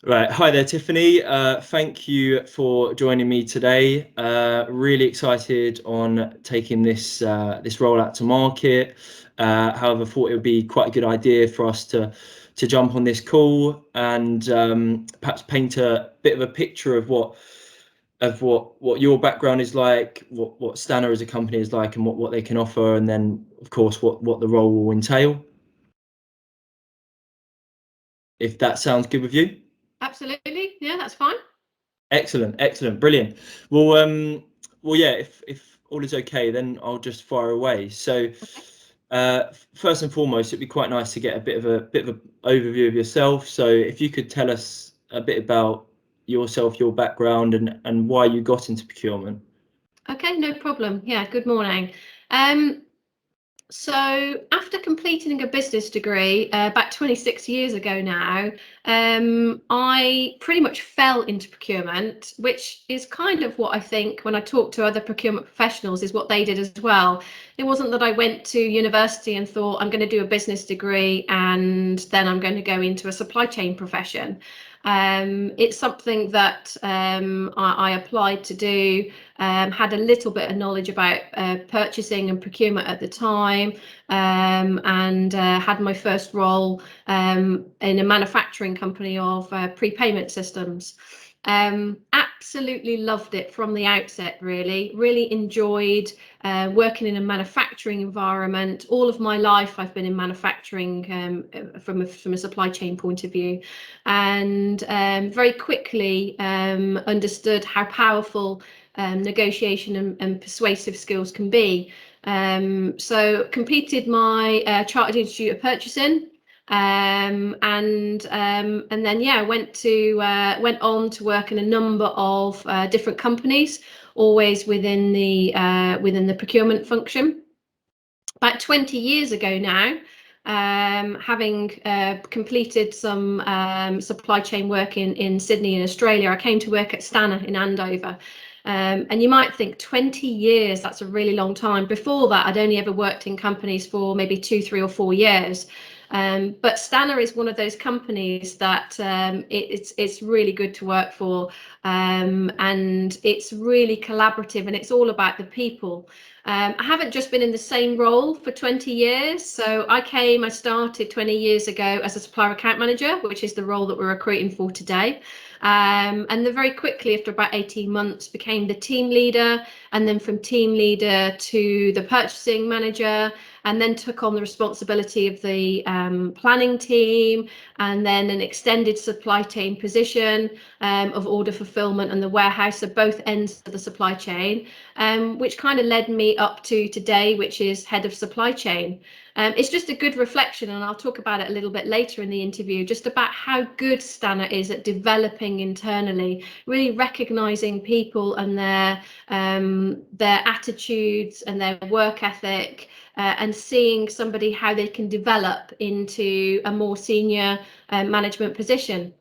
Right. Hi there, Tiffany. Thank you for joining me today. Really excited on taking this role out to market. However, thought it would be quite a good idea for us to jump on this call and perhaps paint a bit of a picture of what your background is like, what Stannah as a company is like, and what they can offer, and then of course what the role will entail. If that sounds good with you. Absolutely. Yeah, that's fine. Excellent, brilliant. Well, yeah. If all is okay, then I'll just fire away. So, Okay. first and foremost, it'd be quite nice to get a bit of an overview of yourself. So, if you could tell us a bit about yourself, your background, and why you got into procurement. Okay, no problem. Yeah, good morning. Um, so after completing a business degree about 26 years ago now, I pretty much fell into procurement, which is kind of what I think when I talk to other procurement professionals is what they did as well. It wasn't that I went to university and thought I'm going to do a business degree and then I'm going to go into a supply chain profession. It's something that I applied to do. Had a little bit of knowledge about purchasing and procurement at the time, and had my first role in a manufacturing company of prepayment systems. Absolutely loved it from the outset, really enjoyed working in a manufacturing environment. All of my life I've been in manufacturing from a supply chain point of view, and very quickly understood how powerful negotiation and persuasive skills can be. So completed my Chartered Institute of Purchasing, and then yeah, went on to work in a number of different companies, always within the procurement function. About 20 years ago now, having completed some supply chain work in Sydney in Australia, I came to work at Stannah in Andover. And you might think 20 years, that's a really long time. Before that, I'd only ever worked in companies for maybe 2, 3 or 4 years. But Stannah is one of those companies that it's really good to work for, and it's really collaborative and it's all about the people. I haven't just been in the same role for 20 years. So I started 20 years ago as a supplier account manager, which is the role that we're recruiting for today. And then very quickly, after about 18 months, became the team leader, and then from team leader to the purchasing manager, and then took on the responsibility of the planning team, and then an extended supply chain position of order fulfillment and the warehouse at both ends of the supply chain, which kind of led me up to today, which is head of supply chain. It's just a good reflection, and I'll talk about it a little bit later in the interview, just about how good Stannah is at developing internally, really recognizing people and their attitudes and their work ethic, and seeing somebody how they can develop into a more senior management position.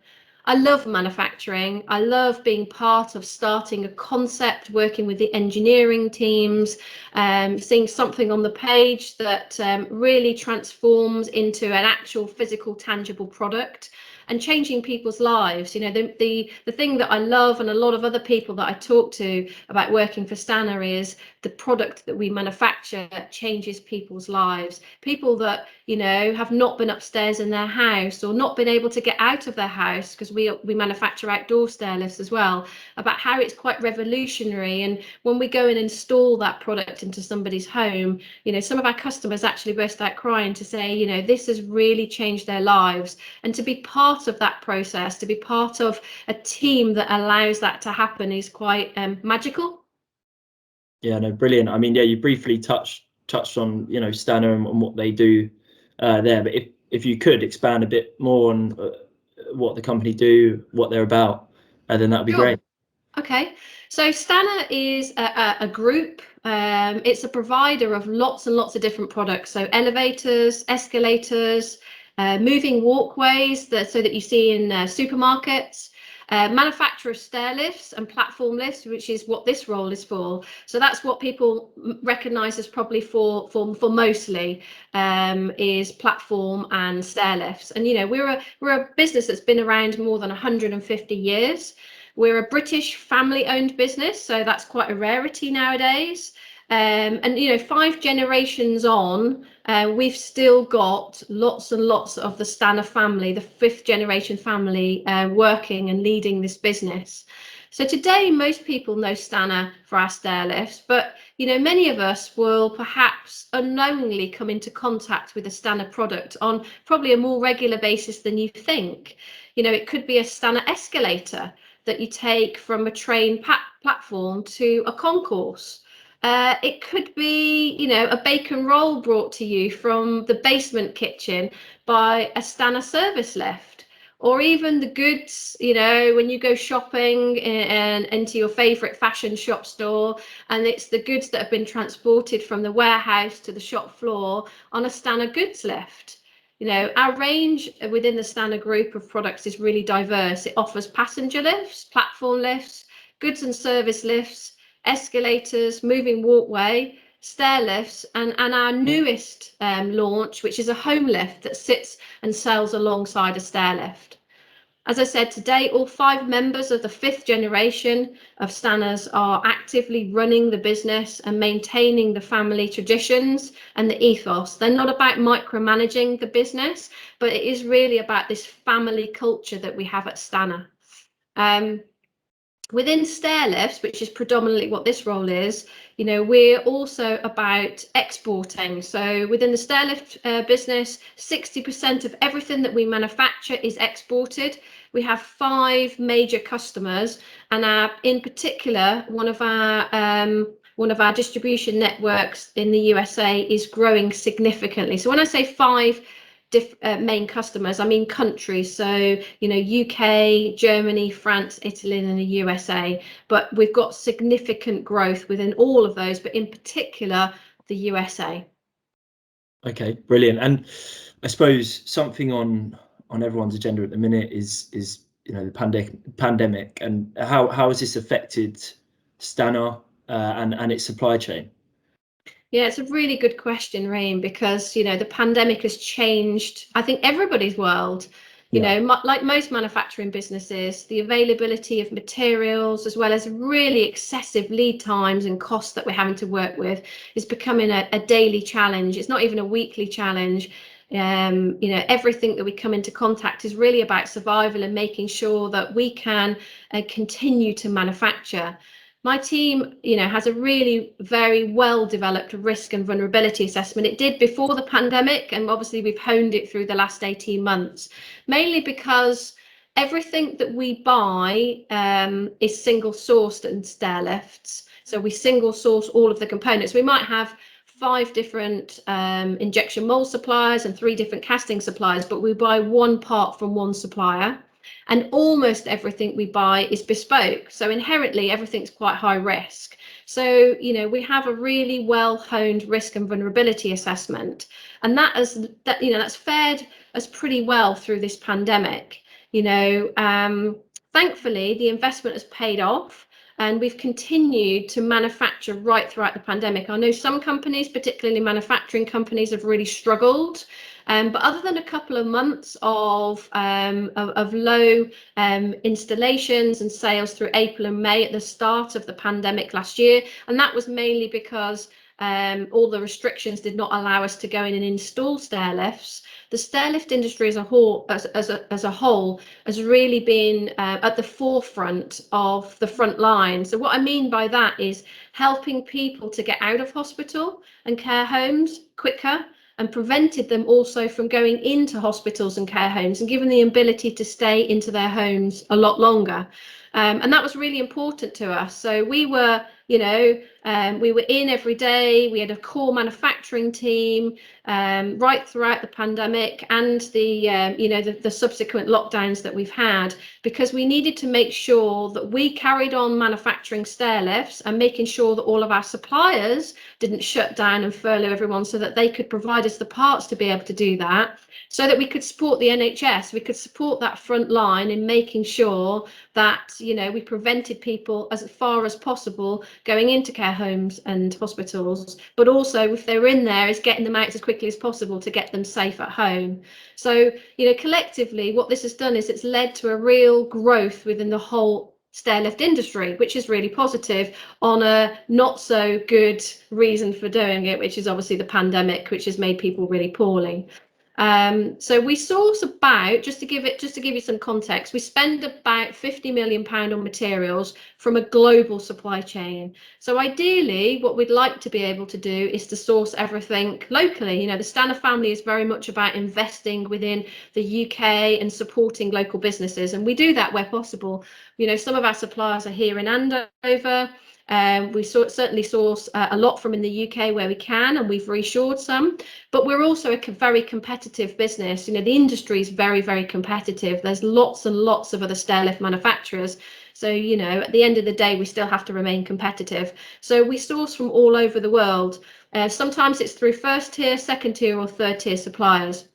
I love manufacturing. I love being part of starting a concept, working with the engineering teams, seeing something on the page that really transforms into an actual physical, tangible product and changing people's lives. You know, the thing that I love, and a lot of other people that I talk to about working for Stannah, is the product that we manufacture changes people's lives. People that, you know, have not been upstairs in their house or not been able to get out of their house, because we manufacture outdoor stair lifts as well, about how it's quite revolutionary. And when we go and install that product into somebody's home, you know, some of our customers actually burst out crying to say, you know, this has really changed their lives. And to be part of that process, to be part of a team that allows that to happen, is quite magical. Yeah, no, brilliant. I mean, yeah, you briefly touched on, you know, Stannah and what they do there, but if you could expand a bit more on what the company do, what they're about, then that would be great. Okay, so Stannah is a group. It's a provider of lots and lots of different products. So elevators, escalators, moving walkways so that you see in supermarkets. manufacturer of stair lifts and platform lifts, which is what this role is for. So that's what people recognise as probably for mostly is platform and stair lifts. And we're a business that's been around more than 150 years. We're a British family-owned business, so that's quite a rarity nowadays. And 5 generations on, we've still got lots and lots of the Stannah family, the 5th generation family, working and leading this business. So today, most people know Stannah for our stair lifts, but many of us will perhaps unknowingly come into contact with a Stannah product on probably a more regular basis than you think. It could be a Stannah escalator that you take from a train platform to a concourse. It could be, a bacon roll brought to you from the basement kitchen by a Stannah service lift, or even the goods, when you go shopping and into your favourite fashion shop store, and it's the goods that have been transported from the warehouse to the shop floor on a Stannah goods lift. Our range within the Stannah group of products is really diverse. It offers passenger lifts, platform lifts, goods and service lifts, escalators, moving walkway, stair lifts, and our newest launch, which is a home lift that sits and sells alongside a stair lift. As I said, today all 5 members of the 5th generation of Stannahs are actively running the business and maintaining the family traditions and the ethos. They're not about micromanaging the business, but it is really about this family culture that we have at Stannah. Within stair lifts, which is predominantly what this role is, we're also about exporting. So within the stair lift business, 60% of everything that we manufacture is exported. We have 5 major customers, and in particular, one of our distribution networks in the USA is growing significantly. So when I say 5 main customers, I mean countries, so UK, Germany, France, Italy, and the USA, but we've got significant growth within all of those, but in particular the USA. Okay, brilliant. And I suppose something on everyone's agenda at the minute is the pandemic, and how has this affected Stannah and its supply chain? Yeah, it's a really good question, Rahim, because the pandemic has changed, I think, everybody's world. Like most manufacturing businesses, the availability of materials, as well as really excessive lead times and costs that we're having to work with, is becoming a daily challenge. It's not even a weekly challenge. Everything that we come into contact is really about survival and making sure that we can continue to manufacture. My team, has a really very well developed risk and vulnerability assessment. It did before the pandemic, and obviously we've honed it through the last 18 months, mainly because everything that we buy is single sourced in stair lifts. So we single source all of the components. We might have 5 different injection mold suppliers and 3 different casting suppliers, but we buy one part from one supplier. And almost everything we buy is bespoke. So inherently, everything's quite high risk. So, we have a really well-honed risk and vulnerability assessment. And that's fared us pretty well through this pandemic. Thankfully, the investment has paid off, and we've continued to manufacture right throughout the pandemic. I know some companies, particularly manufacturing companies, have really struggled. But other than a couple of months of low installations and sales through April and May at the start of the pandemic last year, and that was mainly because all the restrictions did not allow us to go in and install stair lifts. The stair lift industry as a whole has really been at the forefront of the front line. So what I mean by that is helping people to get out of hospital and care homes quicker, and prevented them also from going into hospitals and care homes, and given the ability to stay into their homes a lot longer. And that was really important to us. So we were, We were in every day. We had a core manufacturing team right throughout the pandemic and the subsequent lockdowns that we've had, because we needed to make sure that we carried on manufacturing stair lifts and making sure that all of our suppliers didn't shut down and furlough everyone, so that they could provide us the parts to be able to do that, so that we could support the NHS, we could support that front line in making sure that, we prevented people as far as possible going into care homes and hospitals, but also if they're in there, is getting them out as quickly as possible to get them safe at home. So, collectively, what this has done is it's led to a real growth within the whole stairlift industry, which is really positive, on a not so good reason for doing it, which is obviously the pandemic, which has made people really poorly. So we source about, just to give you some context, we spend about £50 million on materials from a global supply chain. So ideally, what we'd like to be able to do is to source everything locally. The Stannah family is very much about investing within the UK and supporting local businesses, and we do that where possible. Some of our suppliers are here in Andover. We certainly source a lot from in the UK where we can, and we've reshored some, but we're also a very competitive business. The industry is very, very competitive. There's lots and lots of other stairlift manufacturers. So, at the end of the day, we still have to remain competitive. So we source from all over the world. Sometimes it's through first tier, second tier, or third tier suppliers,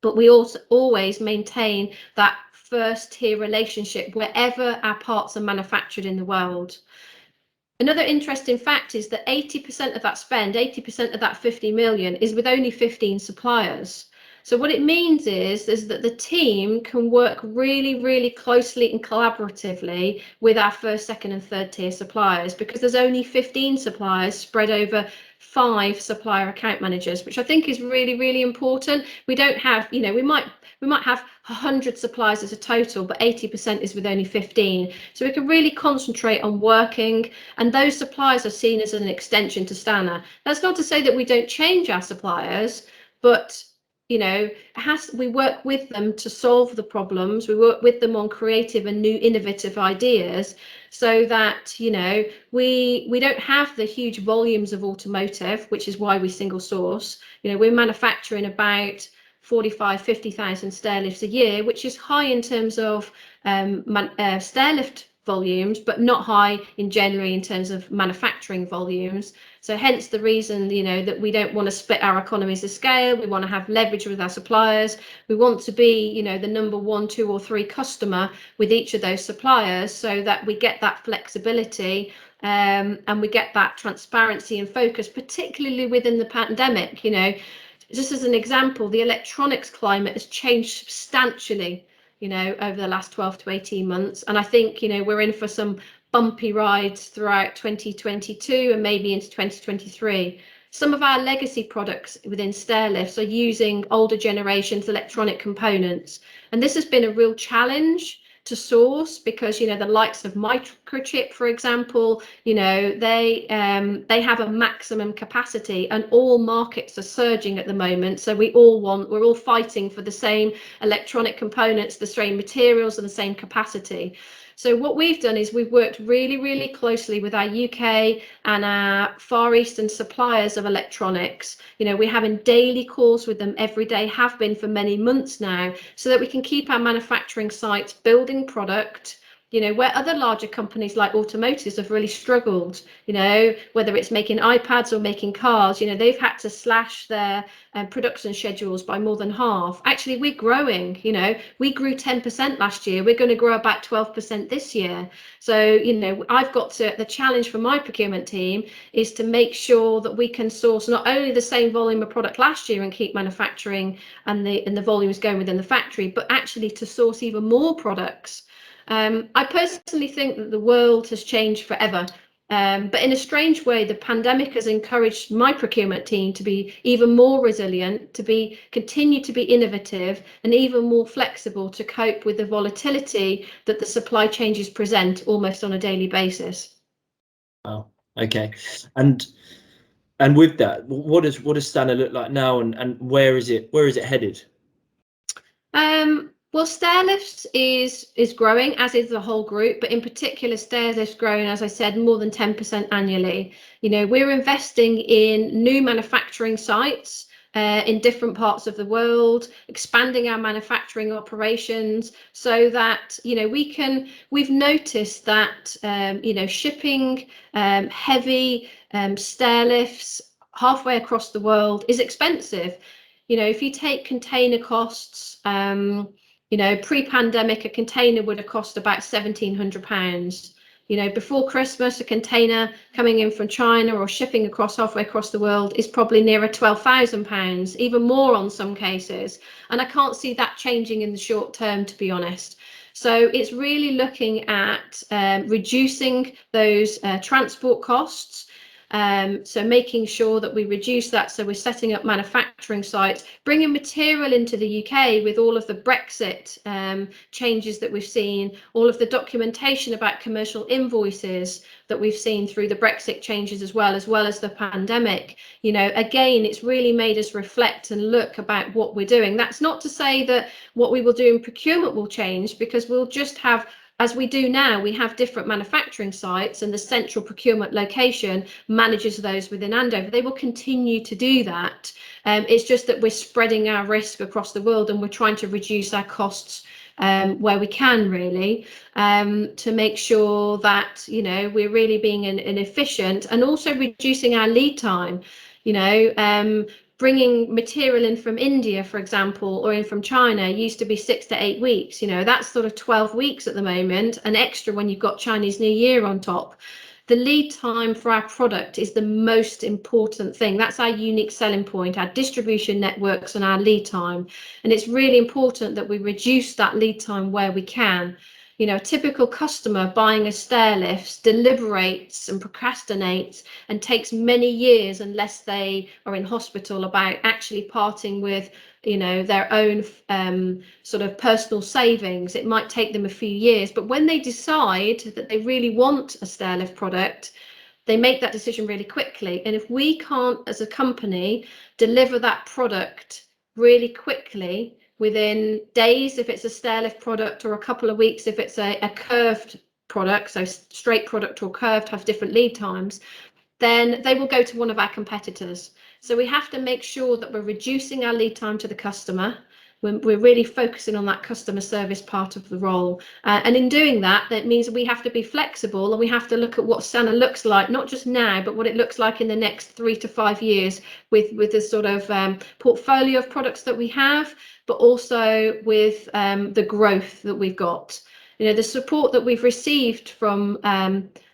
but we also always maintain that first tier relationship wherever our parts are manufactured in the world. Another interesting fact is that 80% of that spend, 80% of that 50 million, is with only 15 suppliers. So what it means is that the team can work really, really closely and collaboratively with our first, second and third tier suppliers, because there's only 15 suppliers spread over 5 supplier account managers, which I think is really, really important. We don't have, we might have 100 suppliers as a total, but 80% is with only 15. So we can really concentrate on working, and those suppliers are seen as an extension to Stannah. That's not to say that we don't change our suppliers, but we work with them to solve the problems. We work with them on creative and new innovative ideas, so that we don't have the huge volumes of automotive, which is why we single source. We're manufacturing about 50,000 stairlifts a year, which is high in terms of stairlift volumes, but not high generally in terms of manufacturing volumes. So hence the reason, that we don't want to split our economies of scale. We want to have leverage with our suppliers. We want to be, the number 1, 2 or 3 customer with each of those suppliers, so that we get that flexibility and we get that transparency and focus, particularly within the pandemic. Just as an example, the electronics climate has changed substantially, over the last 12 to 18 months. And I think, we're in for some bumpy rides throughout 2022 and maybe into 2023. Some of our legacy products within stairlifts are using older generations electronic components. And this has been a real challenge to source, because the likes of microchip, for example, they have a maximum capacity, and all markets are surging at the moment. So we're all fighting for the same electronic components, the same materials and the same capacity. So what we've done is we've worked really, really closely with our UK and our Far Eastern suppliers of electronics. We're having daily calls with them every day, have been for many months now, so that we can keep our manufacturing sites building product, where other larger companies like automotives have really struggled, whether it's making iPads or making cars, they've had to slash their production schedules by more than half. Actually, we're growing, we grew 10% last year. We're going to grow about 12% this year. So, I've got the challenge for my procurement team is to make sure that we can source not only the same volume of product last year and keep manufacturing and the volumes going within the factory, but actually to source even more products. I personally think that the world has changed forever, but in a strange way, the pandemic has encouraged my procurement team to be even more resilient, to continue to be innovative and even more flexible to cope with the volatility that the supply changes present almost on a daily basis. Wow. Okay. And with that, what does Stannah look like now, and where is it headed? Well, stairlifts is growing, as is the whole group, but in particular, stairlifts growing, as I said, more than 10% annually. We're investing in new manufacturing sites in different parts of the world, expanding our manufacturing operations so that we've noticed that shipping heavy stairlifts halfway across the world is expensive. If you take container costs, pre-pandemic, a container would have cost about £1,700. Before Christmas, a container coming in from China or shipping halfway across the world is probably nearer £12,000, even more on some cases. And I can't see that changing in the short term, to be honest. So it's really looking at reducing those transport costs. So making sure that we reduce that. So we're setting up manufacturing sites, bringing material into the UK with all of the Brexit changes that we've seen, all of the documentation about commercial invoices that we've seen through the Brexit changes as well as the pandemic. Again, it's really made us reflect and look about what we're doing. That's not to say that what we will do in procurement will change, because we'll just have, as we do now, we have different manufacturing sites, and the central procurement location manages those within Andover. They will continue to do that. It's just that we're spreading our risk across the world, and we're trying to reduce our costs where we can, really, to make sure that we're really being an efficient, and also reducing our lead time. Bringing material in from India, for example, or in from China used to be 6 to 8 weeks. That's sort of 12 weeks at the moment, and extra when you've got Chinese New Year on top. The lead time for our product is the most important thing. That's our unique selling point, our distribution networks and our lead time. And it's really important that we reduce that lead time where we can. A typical customer buying a stairlift deliberates and procrastinates and takes many years, unless they are in hospital, about actually parting with their own sort of personal savings. It might take them a few years, but when they decide that they really want a stairlift product, they make that decision really quickly. And if we can't, as a company, deliver that product really quickly, within days if it's a stairlift product, or a couple of weeks if it's a curved product, so straight product or curved have different lead times, then they will go to one of our competitors. So we have to make sure that we're reducing our lead time to the customer. We're really focusing on that customer service part of the role. And in doing that, that means we have to be flexible, and we have to look at what Stannah looks like, not just now, but what it looks like in the next 3 to 5 years with the sort of portfolio of products that we have, but also with the growth that we've got. The support that we've received from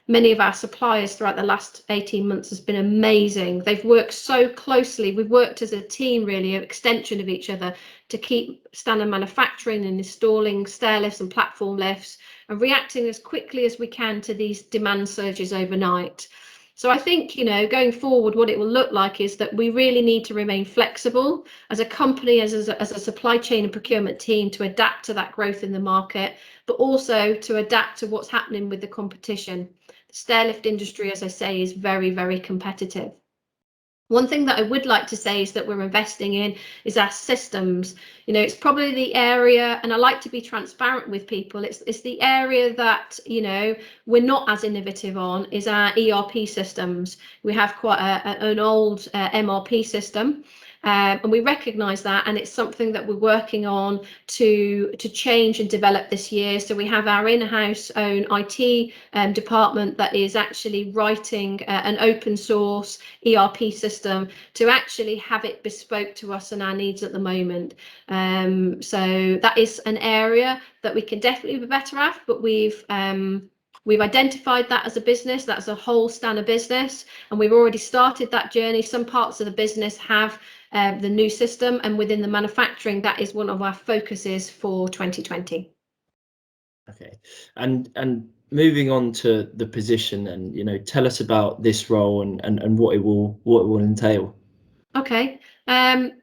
many of our suppliers throughout the last 18 months has been amazing. They've worked so closely. We've worked as a team, really, an extension of each other, to keep Stannah manufacturing and installing stairlifts and platform lifts, and reacting as quickly as we can to these demand surges overnight. So I think, going forward, what it will look like is that we really need to remain flexible as a company, as a supply chain and procurement team, to adapt to that growth in the market, but also to adapt to what's happening with the competition. The stairlift industry, as I say, is very, very competitive. One thing that I would like to say is that we're investing in is our systems. It's probably the area, and I like to be transparent with people, it's the area that we're not as innovative on, is our ERP systems. We have quite an old MRP system, and we recognise that, and it's something that we're working on to change and develop this year. So we have our in-house own IT department that is actually writing an open source ERP system to actually have it bespoke to us and our needs at the moment. So that is an area that we can definitely be better at, but we've identified that as a business. That's a whole Stannah business, and we've already started that journey. Some parts of the business have the new system, and within the manufacturing, that is one of our focuses for 2020. Okay, and moving on to the position, and tell us about this role and what it will entail. Okay,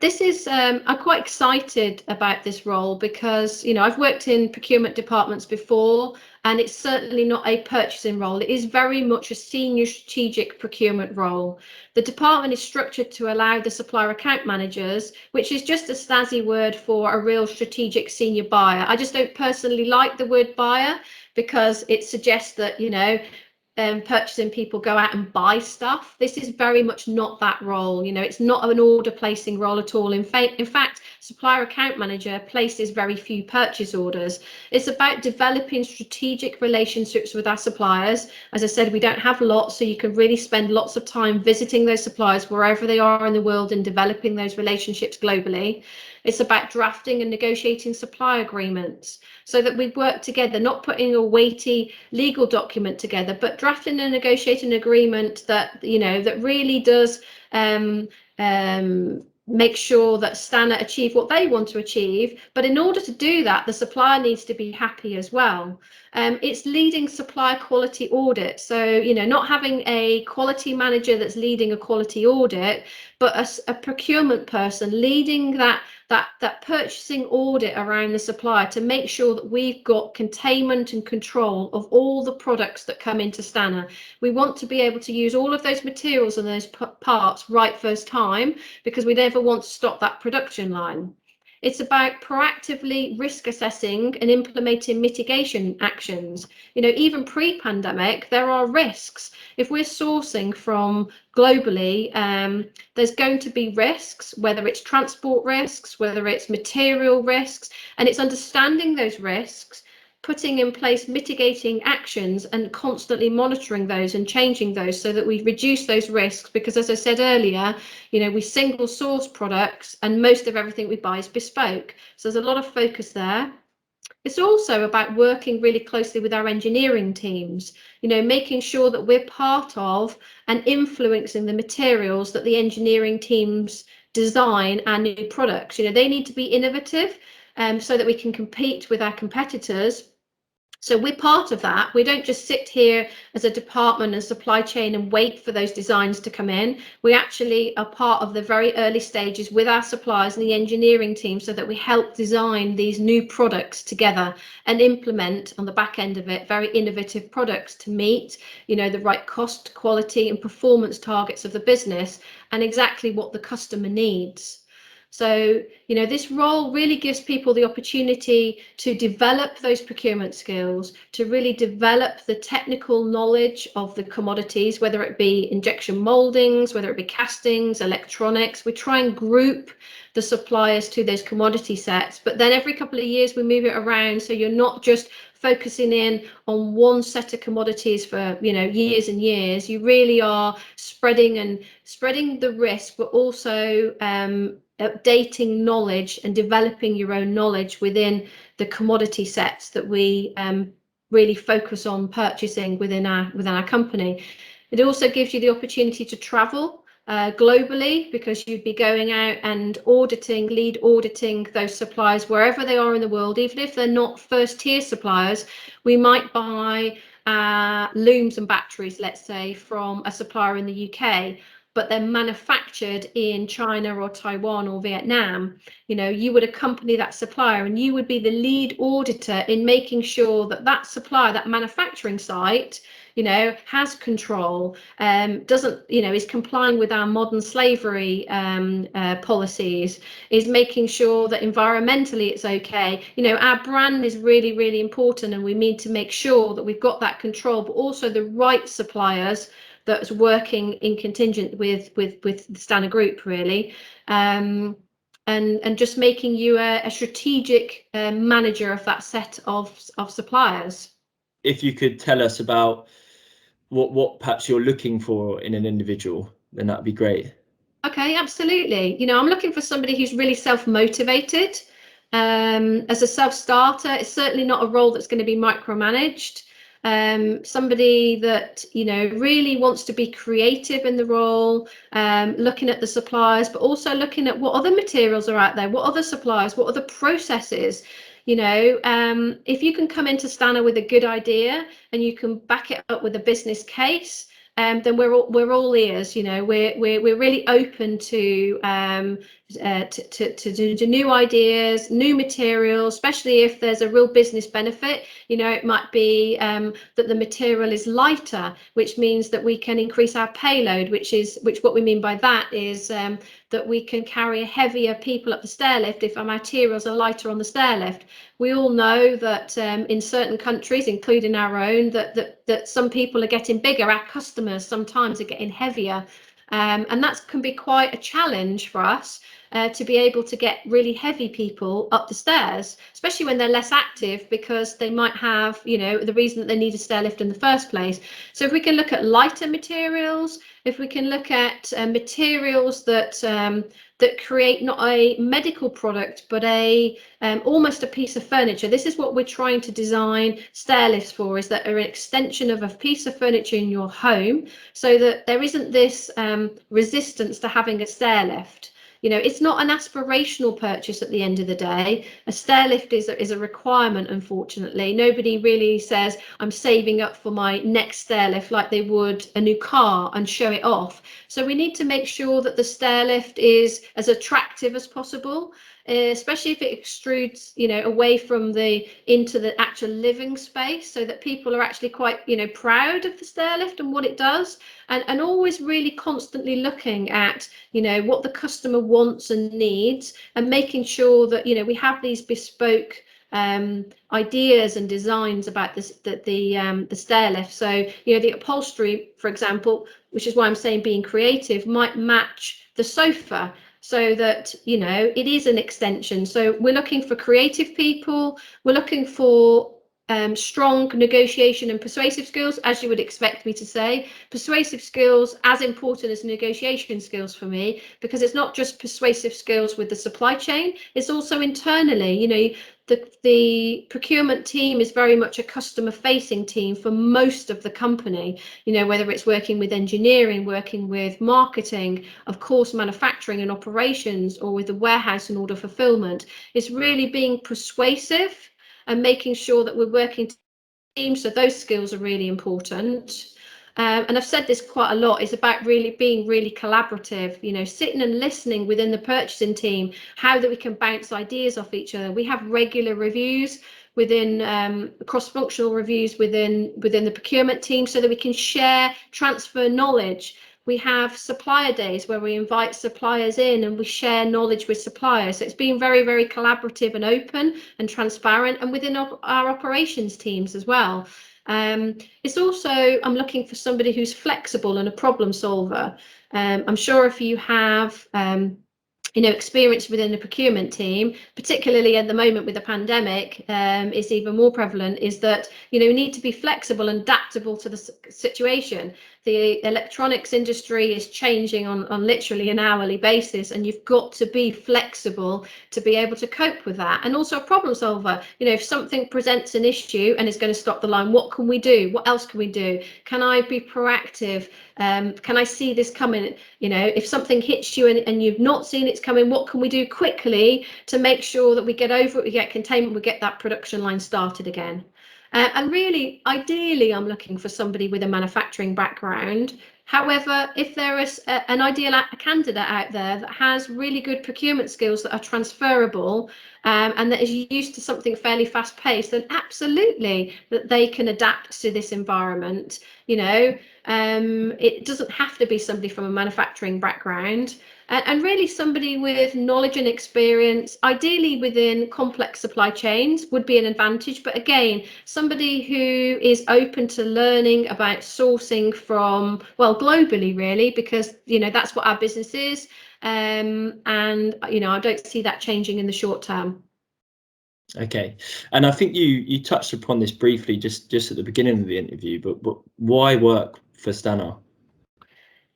This is, I'm quite excited about this role because, you know, I've worked in procurement departments before, and it's certainly not a purchasing role. It is very much a senior strategic procurement role. The department is structured to allow the supplier account managers, which is just a snazzy word for a real strategic senior buyer. I just don't personally like the word buyer because it suggests that, you know, purchasing people go out and buy stuff. This is very much not that role. You know, it's not an order placing role at all. In fact, supplier account manager places very few purchase orders. It's about developing strategic relationships with our suppliers. As I said, we don't have lots, so you can really spend lots of time visiting those suppliers wherever they are in the world and developing those relationships globally. It's about drafting and negotiating supply agreements so that we work together, not putting a weighty legal document together, but drafting and negotiating an agreement that, you know, that really does make sure that Stannah achieve what they want to achieve. But in order to do that, the supplier needs to be happy as well. It's leading supplier quality audit. So, you know, not having a quality manager that's leading a quality audit, but a procurement person leading that purchasing audit around the supplier to make sure that we've got containment and control of all the products that come into Stannah. We want to be able to use all of those materials and those parts right first time, because we never want to stop that production line. It's about proactively risk assessing and implementing mitigation actions. You know, even pre-pandemic, there are risks. If we're sourcing from globally, there's going to be risks, whether it's transport risks, whether it's material risks, and it's understanding those risks, putting in place mitigating actions and constantly monitoring those and changing those so that we reduce those risks. Because as I said earlier, you know, we single source products and most of everything we buy is bespoke. So there's a lot of focus there. It's also about working really closely with our engineering teams, you know, making sure that we're part of and influencing the materials that the engineering teams design our new products. You know, they need to be innovative so that we can compete with our competitors. So we're part of that. We don't just sit here as a department and supply chain and wait for those designs to come in. We actually are part of the very early stages with our suppliers and the engineering team so that we help design these new products together and implement on the back end of it very innovative products to meet, you know, the right cost, quality and performance targets of the business and exactly what the customer needs. So, you know, this role really gives people the opportunity to develop those procurement skills, to really develop the technical knowledge of the commodities, whether it be injection moldings, whether it be castings, electronics. We try and group the suppliers to those commodity sets, but then every couple of years we move it around, so you're not just focusing in on one set of commodities for, you know, years and years. You really are spreading the risk, but also updating knowledge and developing your own knowledge within the commodity sets that we really focus on purchasing within our company. It also gives you the opportunity to travel globally, because you'd be going out and lead auditing those suppliers wherever they are in the world. Even if they're not first tier suppliers, we might buy looms and batteries, let's say, from a supplier in the UK, but they're manufactured in China or Taiwan or Vietnam. You know, you would accompany that supplier and you would be the lead auditor in making sure that that supplier, that manufacturing site, you know, has control, doesn't, you know, is complying with our modern slavery policies, is making sure that environmentally it's okay. You know, our brand is really, really important, and we need to make sure that we've got that control, but also the right suppliers that's working in contingent with the Stannah Group, really. And just making you a strategic manager of that set of suppliers. If you could tell us about what perhaps you're looking for in an individual, then that'd be great. Okay, absolutely. You know, I'm looking for somebody who's really self-motivated. As a self-starter, it's certainly not a role that's going to be micromanaged. Somebody that, you know, really wants to be creative in the role, looking at the suppliers, but also looking at what other materials are out there, what other suppliers, what other processes. You know, if you can come into Stannah with a good idea and you can back it up with a business case, then we're all ears. You know, we're really open to new ideas, new materials, especially if there's a real business benefit. You know, it might be that the material is lighter, which means that we can increase our payload, which what we mean by that is that we can carry heavier people up the stairlift if our materials are lighter on the stairlift. We all know that in certain countries, including our own, that some people are getting bigger. Our customers sometimes are getting heavier, and that can be quite a challenge for us. To be able to get really heavy people up the stairs, especially when they're less active, because they might have, you know, the reason that they need a stair lift in the first place. So if we can look at lighter materials, if we can look at materials that that create not a medical product, but a almost a piece of furniture. This is what we're trying to design stair lifts for, is that are an extension of a piece of furniture in your home, so that there isn't this resistance to having a stair lift. You know, it's not an aspirational purchase at the end of the day. A stair lift is a requirement, unfortunately. Nobody really says, I'm saving up for my next stair lift like they would a new car and show it off. So we need to make sure that the stair lift is as attractive as possible, especially if it extrudes, you know, away from into the actual living space, so that people are actually quite, you know, proud of the stair lift and what it does. And always really constantly looking at, you know, what the customer wants and needs, and making sure that, you know, we have these bespoke ideas and designs about the stair lift. So, you know, the upholstery, for example, which is why I'm saying being creative, might match the sofa, so that, you know, it is an extension. So we're looking for creative people. We're looking for strong negotiation and persuasive skills, as you would expect me to say. Persuasive skills as important as negotiation skills for me, because it's not just persuasive skills with the supply chain, it's also internally. You know, the procurement team is very much a customer facing team for most of the company, you know, whether it's working with engineering, working with marketing, of course manufacturing and operations, or with the warehouse and order fulfillment. It's really being persuasive and making sure that we're working teams. So those skills are really important. And I've said this quite a lot, is about really being really collaborative, you know, sitting and listening within the purchasing team, how that we can bounce ideas off each other. We have regular reviews within cross-functional reviews within the procurement team, so that we can share, transfer knowledge. We have supplier days where we invite suppliers in and we share knowledge with suppliers. So it's being very, very collaborative and open and transparent, and within our operations teams as well. It's also, I'm looking for somebody who's flexible and a problem solver. I'm sure if you have you know, experience within the procurement team, particularly at the moment with the pandemic, is even more prevalent, is that, you know, you need to be flexible and adaptable to the situation. The electronics industry is changing on literally an hourly basis, and you've got to be flexible to be able to cope with that. And also a problem solver. You know, if something presents an issue and is going to stop the line, what can we do? What else can we do? Can I be proactive? Can I see this coming? You know, if something hits you and you've not seen it's coming, what can we do quickly to make sure that we get over it, we get containment, we get that production line started again? And really, ideally, I'm looking for somebody with a manufacturing background. However, if there is an ideal candidate out there that has really good procurement skills that are transferable, and that is used to something fairly fast paced, then absolutely that they can adapt to this environment. You know, it doesn't have to be somebody from a manufacturing background. And really somebody with knowledge and experience, ideally within complex supply chains, would be an advantage. But again, somebody who is open to learning about sourcing from, well, globally, really, because, you know, that's what our business is. And, you know, I don't see that changing in the short term. Okay, and I think you touched upon this briefly just at the beginning of the interview, but why work for Stannah?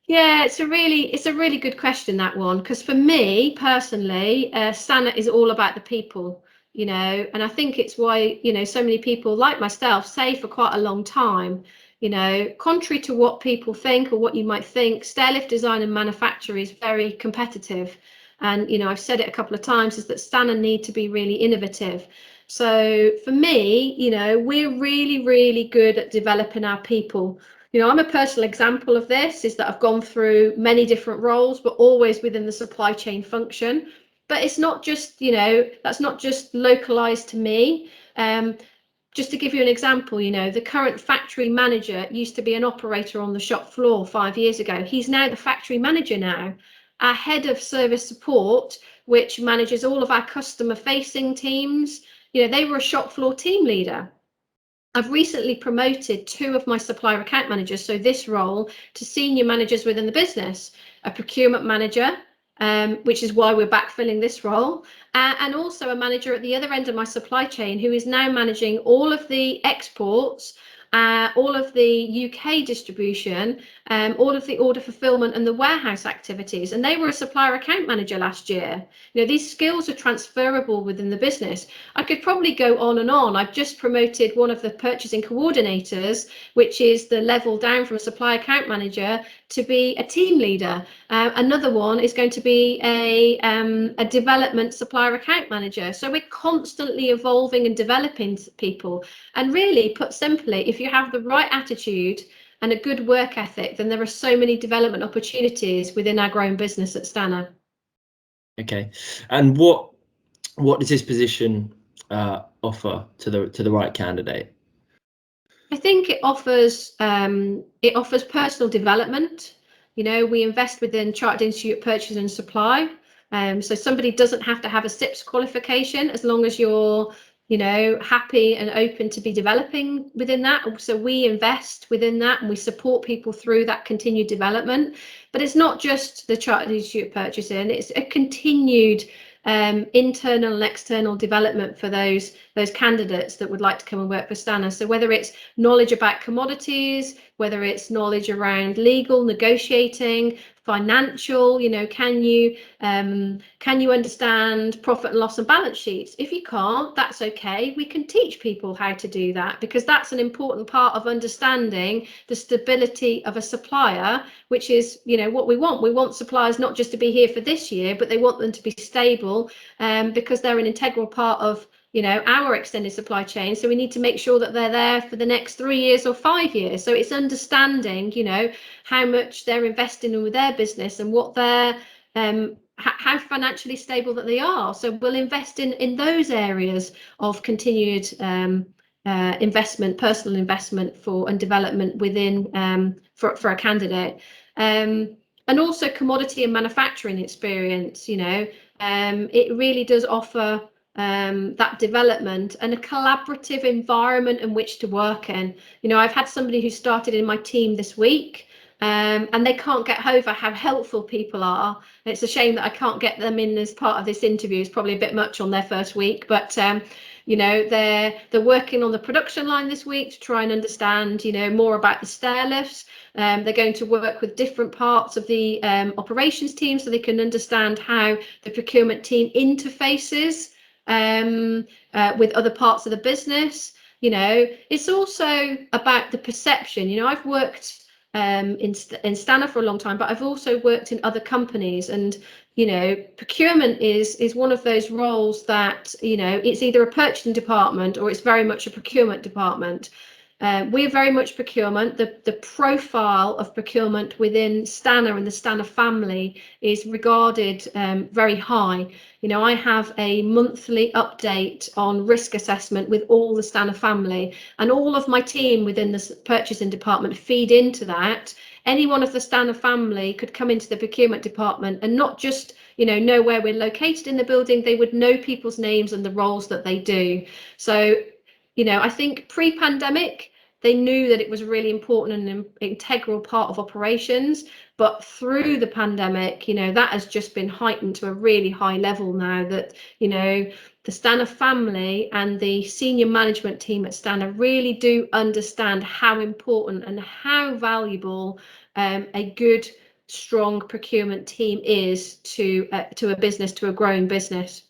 Yeah, it's a really good question, that one, because for me personally, Stannah is all about the people, you know, and I think it's why, you know, so many people like myself say for quite a long time, you know, contrary to what people think or what you might think, stairlift design and manufacture is very competitive. And, you know, I've said it a couple of times, is that Stannah need to be really innovative. So for me, you know, we're really, really good at developing our people. I'm a personal example of this, is that I've gone through many different roles, but always within the supply chain function. But it's not just, that's not just localized to me. Just to give you an example, the current factory manager used to be an operator on the shop floor 5 years ago. He's now the factory manager now. Our head of service support, which manages all of our customer facing teams, they were a shop floor team leader. I've recently promoted 2 of my supplier account managers, so this role, to senior managers within the business, a procurement manager, which is why we're backfilling this role, and also a manager at the other end of my supply chain who is now managing all of the exports, all of the UK distribution, all of the order fulfillment and the warehouse activities. And they were a supplier account manager last year. These skills are transferable within the business. I could probably go on and on. I've just promoted one of the purchasing coordinators, which is the level down from a supplier account manager, to be a team leader. Another one is going to be a development supplier account manager. So we're constantly evolving and developing people. And really, put simply, if you have the right attitude and a good work ethic, then there are so many development opportunities within our growing business at Stannah. Okay, and what does this position offer to the right candidate? I think it offers personal development. We invest within Chartered Institute of Purchase and Supply. So somebody doesn't have to have a SIPS qualification as long as you're happy and open to be developing within that. So we invest within that and we support people through that continued development. But it's not just the Chartered Institute of Purchasing, it's a continued internal and external development for those candidates that would like to come and work for Stannah. So whether it's knowledge about commodities, whether it's knowledge around legal, negotiating, financial, can you understand profit and loss and balance sheets? If you can't, that's okay. We can teach people how to do that, because that's an important part of understanding the stability of a supplier, which is what we want. We want suppliers not just to be here for this year, but they want them to be stable, because they're an integral part of our extended supply chain. So we need to make sure that they're there for the next 3 years or 5 years. So it's understanding, how much they're investing in with their business and what they're how financially stable that they are. So we'll invest in those areas of continued investment, personal investment and development within for a candidate. And also commodity and manufacturing experience. It really does offer that development and a collaborative environment in which to work in. I've had somebody who started in my team this week, and they can't get over how helpful people are. It's a shame that I can't get them in as part of this interview. It's probably a bit much on their first week, but they're working on the production line this week to try and understand more about the stair lifts. They're going to work with different parts of the operations team so they can understand how the procurement team interfaces with other parts of the business. It's also about the perception. I've worked in Stannah for a long time, but I've also worked in other companies, and procurement is one of those roles that it's either a purchasing department or it's very much a procurement department. We're very much procurement. The profile of procurement within Stannah and the Stannah family is regarded very high. I have a monthly update on risk assessment with all the Stannah family, and all of my team within the purchasing department feed into that. Any one of the Stannah family could come into the procurement department and not just know where we're located in the building, they would know people's names and the roles that they do. So I think pre-pandemic, they knew that it was really important and an integral part of operations. But through the pandemic, that has just been heightened to a really high level now, that, the Stannah family and the senior management team at Stannah really do understand how important and how valuable a good, strong procurement team is to a business, to a growing business.